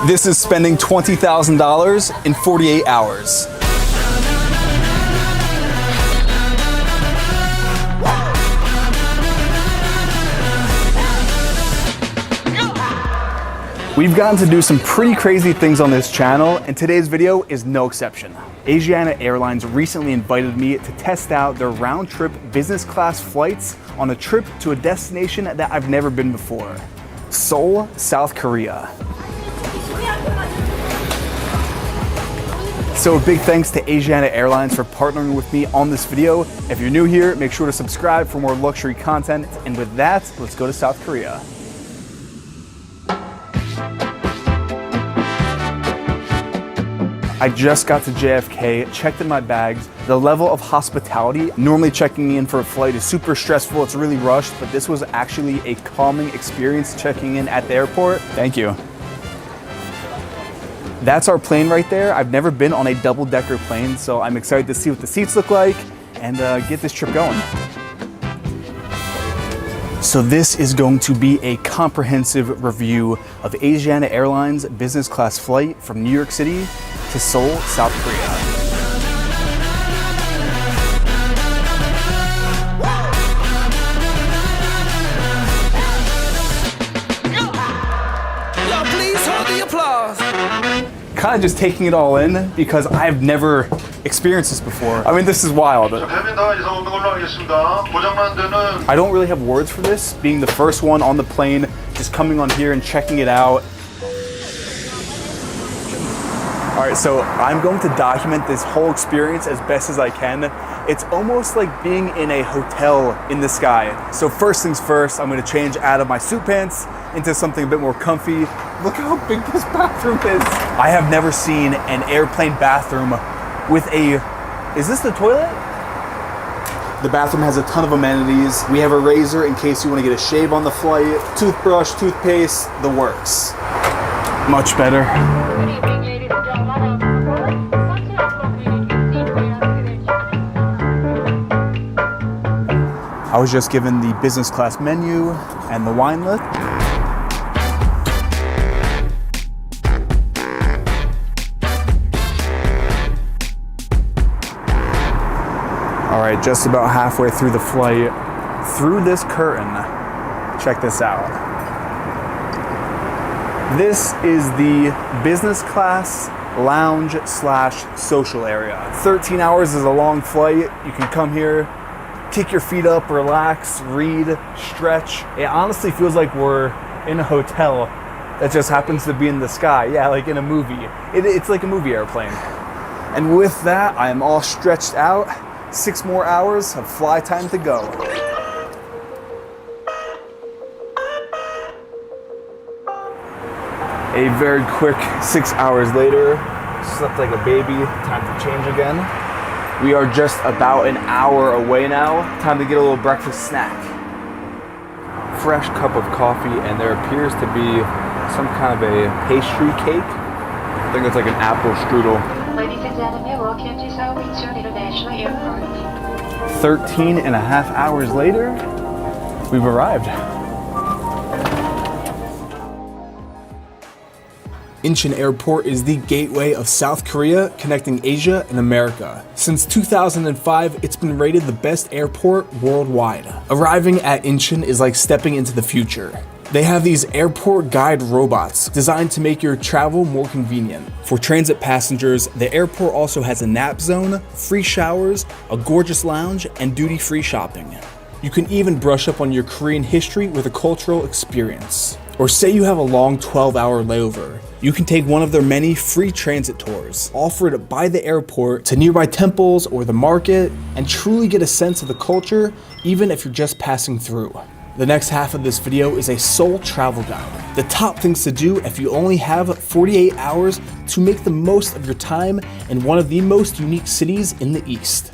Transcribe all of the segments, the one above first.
This is spending $20,000 in 48 hours. We've gotten to do some pretty crazy things on this channel, and today's video is no exception. Asiana Airlines recently invited me to test out their round-trip business class flights on a trip to a destination that I've never been before, Seoul, South Korea. So a big thanks to Asiana Airlines for partnering with me on this video. If you're new here, make sure to subscribe for more luxury content. And with that, let's go to South Korea. I just got to JFK, checked in my bags. The level of hospitality, normally checking in for a flight is super stressful, it's really rushed, but this was actually a calming experience checking in at the airport. Thank you. That's our plane right there. I've never been on a double-decker plane, so I'm excited to see what the seats look like and get this trip going. So this is going to be a comprehensive review of Asiana Airlines business class flight from New York City to Seoul, South Korea. Kind of just taking it all in because I've never experienced this before. I mean, this is wild. I don't really have words for this, being the first one on the plane, just coming on here and checking it out. All right, so I'm going to document this whole experience as best as I can. It's almost like being in a hotel in the sky. So first things first, I'm gonna change out of my suit pants into something a bit more comfy. Look how big this bathroom is. I have never seen an airplane bathroom with is this the toilet? The bathroom has a ton of amenities. We have a razor in case you wanna get a shave on the flight, toothbrush, toothpaste, the works. Much better. I was just given the business class menu and the wine list. All right, just about halfway through the flight, through this curtain, check this out. This is the business class lounge / social area. 13 hours is a long flight. You can come here, kick your feet up, relax, read, stretch. It honestly feels like we're in a hotel that just happens to be in the sky. Yeah, like in a movie. It's like a movie airplane. And with that, I am all stretched out. 6 more hours of fly time to go. A very quick 6 hours later, slept like a baby, time to change again. We are just about an hour away now. Time to get a little breakfast snack. Fresh cup of coffee, and there appears to be some kind of a pastry cake. I think it's like an apple strudel. Ladies and gentlemen, welcome to Seoul International Airport. 13 and a half hours later, we've arrived. Incheon Airport is the gateway of South Korea, connecting Asia and America. Since 2005, it's been rated the best airport worldwide. Arriving at Incheon is like stepping into the future. They have these airport guide robots designed to make your travel more convenient. For transit passengers, the airport also has a nap zone, free showers, a gorgeous lounge, and duty-free shopping. You can even brush up on your Korean history with a cultural experience. Or say you have a long 12-hour layover. You can take one of their many free transit tours offered by the airport to nearby temples or the market and truly get a sense of the culture even if you're just passing through. The next half of this video is a Seoul travel guide. The top things to do if you only have 48 hours to make the most of your time in one of the most unique cities in the East.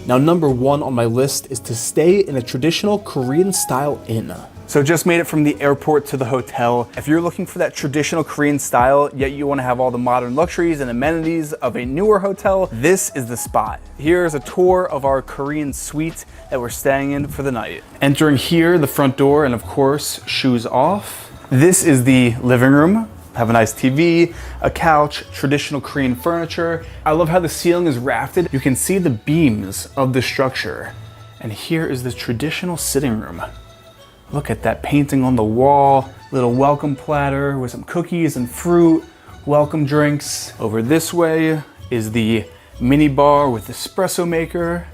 Now, number 1 on my list is to stay in a traditional Korean style inn. So just made it from the airport to the hotel. If you're looking for that traditional Korean style, yet you want to have all the modern luxuries and amenities of a newer hotel, this is the spot. Here's a tour of our Korean suite that we're staying in for the night. Entering here, the front door, and of course, shoes off. This is the living room. Have a nice TV, a couch, traditional Korean furniture. I love how the ceiling is rafted. You can see the beams of the structure. And here is the traditional sitting room. Look at that painting on the wall, little welcome platter with some cookies and fruit, welcome drinks. Over this way is the mini bar with espresso maker.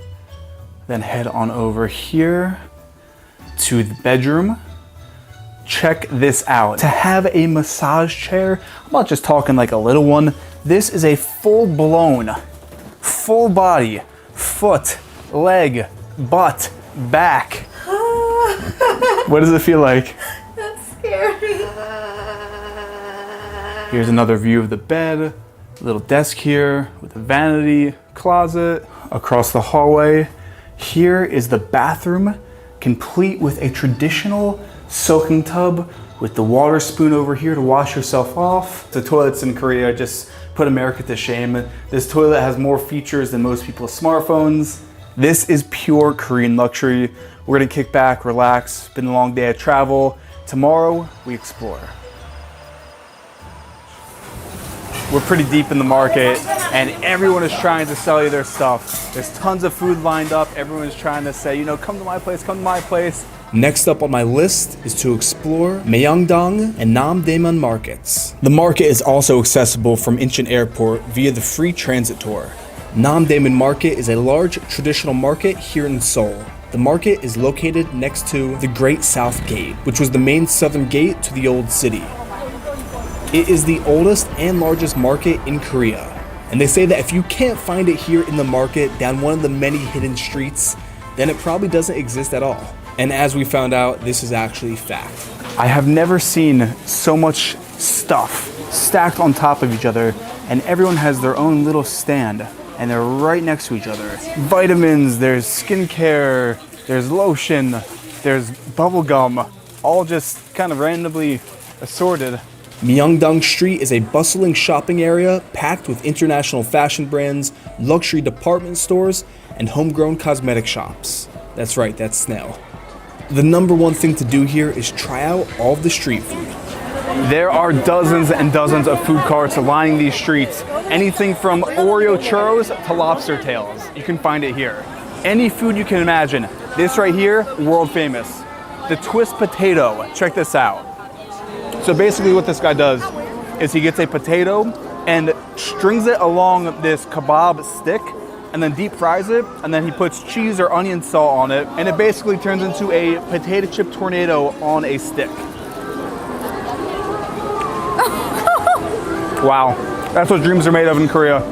Then head on over here to the bedroom. Check this out. To have a massage chair, I'm not just talking like a little one. This is a full-blown, full body, foot, leg, butt, back. What does it feel like? That's scary. Here's another view of the bed, little desk here with a vanity, closet. Across the hallway, here is the bathroom, complete with a traditional soaking tub with the water spoon over here to wash yourself off. The toilets in Korea just put America to shame. This toilet has more features than most people's smartphones. This is pure Korean luxury. We're gonna kick back, relax. It's been a long day of travel. Tomorrow, we explore. We're pretty deep in the market and everyone is trying to sell you their stuff. There's tons of food lined up. Everyone's trying to say, you know, come to my place, come to my place. Next up on my list is to explore Myeongdong and Namdaemun markets. The market is also accessible from Incheon Airport via the free transit tour. Namdaemun Market is a large traditional market here in Seoul. The market is located next to the Great South Gate, which was the main southern gate to the old city. It is the oldest and largest market in Korea. And they say that if you can't find it here in the market down one of the many hidden streets, then it probably doesn't exist at all. And as we found out, this is actually fact. I have never seen so much stuff stacked on top of each other, and everyone has their own little stand, and they're right next to each other. Vitamins, there's skincare, there's lotion, there's bubble gum, all just kind of randomly assorted. Myeongdong Street is a bustling shopping area packed with international fashion brands, luxury department stores, and homegrown cosmetic shops. That's right, that's Snail. The number one thing to do here is try out all of the street food. There are dozens and dozens of food carts lining these streets. Anything from Oreo churros to lobster tails. You can find it here. Any food you can imagine. This right here, world famous. The twist potato. Check this out. So basically what this guy does is he gets a potato and strings it along this kebab stick and then deep fries it, and then he puts cheese or onion salt on it, and it basically turns into a potato chip tornado on a stick. Wow, that's what dreams are made of in Korea.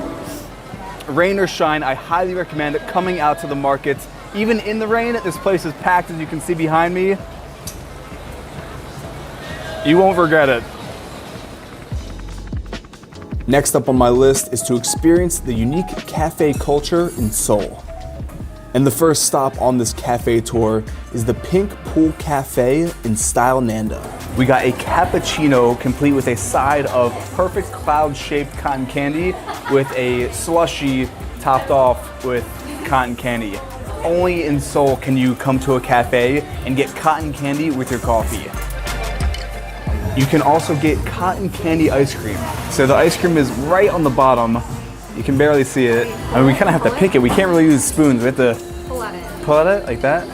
Rain or shine, I highly recommend coming out to the markets. Even in the rain, this place is packed, as you can see behind me. You won't regret it. Next up on my list is to experience the unique cafe culture in Seoul. And the first stop on this cafe tour is the Pink Pool Cafe in Style Nanda. We got a cappuccino complete with a side of perfect cloud-shaped cotton candy with a slushie topped off with cotton candy. Only in Seoul can you come to a cafe and get cotton candy with your coffee. You can also get cotton candy ice cream. So the ice cream is right on the bottom. You can barely see it. I mean, we kind of have to pick it. We can't really use spoons. We have to pull at it like that.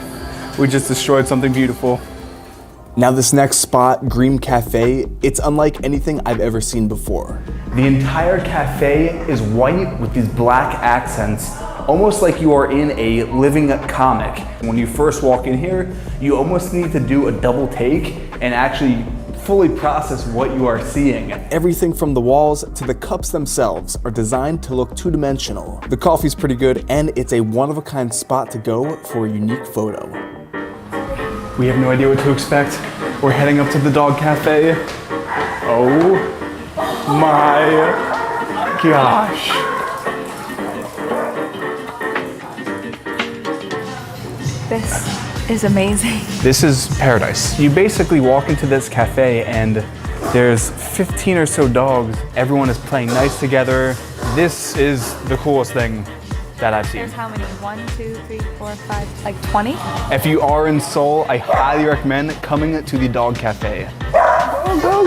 We just destroyed something beautiful. Now this next spot, Green Cafe, it's unlike anything I've ever seen before. The entire cafe is white with these black accents, almost like you are in a living comic. When you first walk in here, you almost need to do a double take and actually fully process what you are seeing. Everything from the walls to the cups themselves are designed to look two-dimensional. The coffee's pretty good, and it's a one-of-a-kind spot to go for a unique photo. We have no idea what to expect. We're heading up to the dog cafe. Oh my gosh. This is amazing. This is paradise. You basically walk into this cafe and there's 15 or so dogs. Everyone is playing nice together. This is the coolest thing that I've seen. There's how many? 1, 2, 3, 4, 5, like 20? If you are in Seoul, I highly recommend coming to the dog cafe.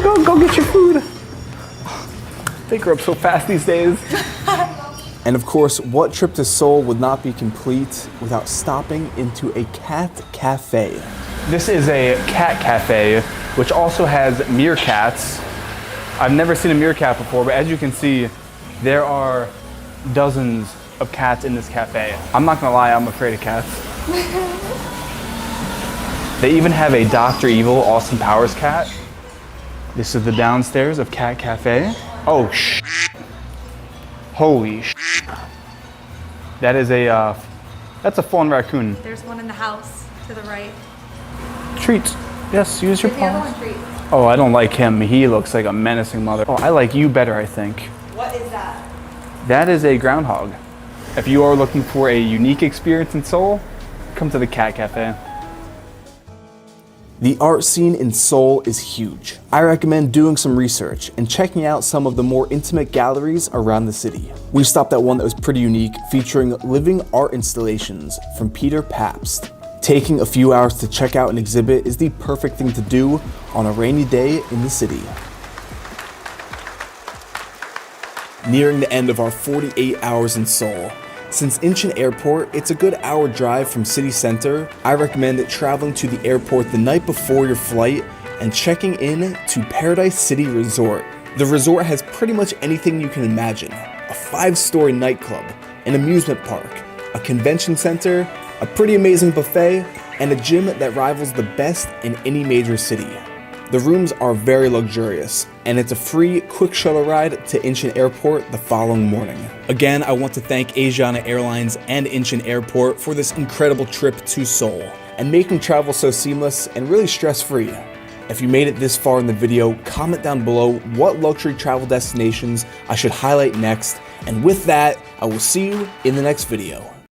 Go get your food. They grow up so fast these days. And of course, what trip to Seoul would not be complete without stopping into a cat cafe? This is a cat cafe, which also has meerkats. I've never seen a meerkat before, but as you can see, there are dozens of cats in this cafe. I'm not gonna lie, I'm afraid of cats. They even have a Dr. Evil Austin Powers cat. This is the downstairs of Cat Cafe. Oh, holy That is that's a fawn raccoon. There's one in the house to the right. Treats. Yes, use your The other paws. one treats. Oh, I don't like him. He looks like a menacing mother. Oh, I like you better, I think. What is that? That is a groundhog. If you are looking for a unique experience in Seoul, come to the Cat Cafe. The art scene in Seoul is huge. I recommend doing some research and checking out some of the more intimate galleries around the city. We stopped at one that was pretty unique, featuring living art installations from Peter Pabst. Taking a few hours to check out an exhibit is the perfect thing to do on a rainy day in the city. Nearing the end of our 48 hours in Seoul. Since Incheon Airport, it's a good hour drive from city center. I recommend traveling to the airport the night before your flight and checking in to Paradise City Resort. The resort has pretty much anything you can imagine. A 5-story nightclub, an amusement park, a convention center, a pretty amazing buffet, and a gym that rivals the best in any major city. The rooms are very luxurious, and it's a free, quick shuttle ride to Incheon Airport the following morning. Again, I want to thank Asiana Airlines and Incheon Airport for this incredible trip to Seoul, and making travel so seamless and really stress-free. If you made it this far in the video, comment down below what luxury travel destinations I should highlight next, and with that, I will see you in the next video.